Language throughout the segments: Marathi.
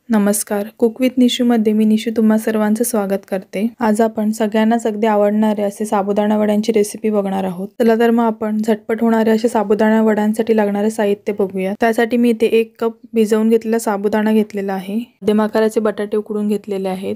नमस्कार, कुक विथ निशूमध्ये मी निशू तुम्हा सर्वांचं स्वागत करते। आज आपण सगळ्यांनाच अगदी आवडणारे असे साबुदाणा वड्यांची रेसिपी बघणार आहोत। चला तर मग आपण झटपट होणारे असे साबुदाणा वड्यांसाठी लागणारे साहित्य बघूया। त्यासाठी मी इथे 1 कप भिजवून घेतलेला साबुदाणा घेतलेला आहे। मध्यम आकाराचे बटाटे उकडून घेतलेले आहेत।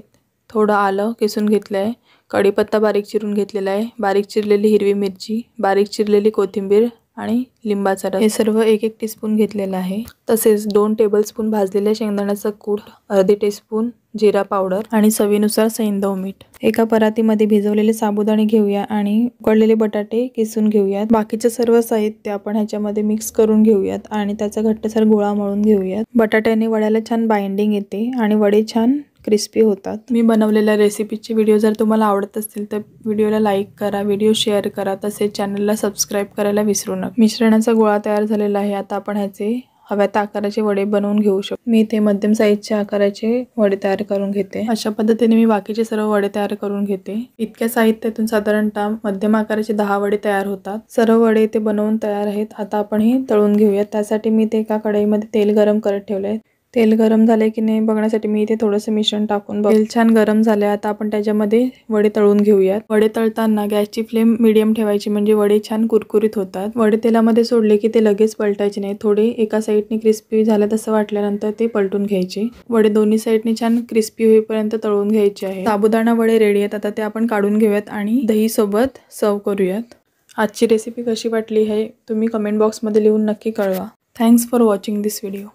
थोडं आलं किसून घेतलं आहे। कढीपत्ता बारीक चिरून घेतलेला आहे। बारीक चिरलेली हिरवी मिरची, बारीक चिरलेली कोथिंबीर आणि लिंबाचा रस हे सर्व 1-1 टीस्पून घेतलेला आहे। तसेच 2 टेबलस्पून भाजलेले शेंगदाण्याचा कूट, अर्धे टीस्पून जिरा पावडर आणि चवीनुसार सैंधव मीठ। एका परातीमध्ये भिजवलेले साबुदाणे घेऊया आणि उकडलेले बटाटे किसून घेऊयात। बाकीचे सर्व साहित्य आपण ह्याच्यामध्ये मिक्स करून घेऊयात आणि त्याचा घट्टसर गोळा मळून घेऊयात। बटाट्याने वड्याला छान बाइंडिंग येते आणि वडे छान क्रिस्पी होतात। मी बनवलेल्या रेसिपीचे व्हिडिओ जर तुम्हाला आवडत असतील तर व्हिडिओला लाईक करा, व्हिडिओ शेअर करा, तसेच चॅनलला सबस्क्राइब करायला विसरू नका। मिश्रणाचा गोळा तयार झालेला आहे। आता आपण ह्याचे हव्या त्या आकाराचे वडे बनवून घेऊ शकतो। मी इथे मध्यम साईजच्या आकाराचे वडे तयार करून घेते। अशा पद्धतीने मी बाकीचे सर्व वडे तयार करून घेते। इतक्या साहित्यातून साधारणतः मध्यम आकाराचे 10 वडे तयार होतात। सर्व वडे इथे बनवून तयार आहेत। आता आपण हे तळून घेऊयात। त्यासाठी मी इथे एका कढईमध्ये तेल गरम करत ठेवले आहे। तेल गरम झाले की नाही बघण्यासाठी मी इथे थोडंसं मिश्रण टाकून तेल छान गरम झाले। आता आपण त्याच्यामध्ये वडे तळून घेऊयात। वडे तळताना गॅसची फ्लेम मीडियम ठेवायची, म्हणजे वडे छान कुरकुरीत होतात। वडे तेलामध्ये सोडले की ते लगेच पलटायचे नाही, थोडे एका साईडने क्रिस्पी झाले तसं वाटल्यानंतर ते पलटून घ्यायचे। वडे दोन्ही साईडने छान क्रिस्पी होईपर्यंत तळून घ्यायचे आहे। साबुदाणा वडे रेडी आहेत। आता ते आपण काढून घेऊयात आणि दही सोबत सर्व करूयात। आजची रेसिपी कशी वाटली हे तुम्ही कमेंट बॉक्समध्ये लिहून नक्की कळवा। Thanks for watching this video.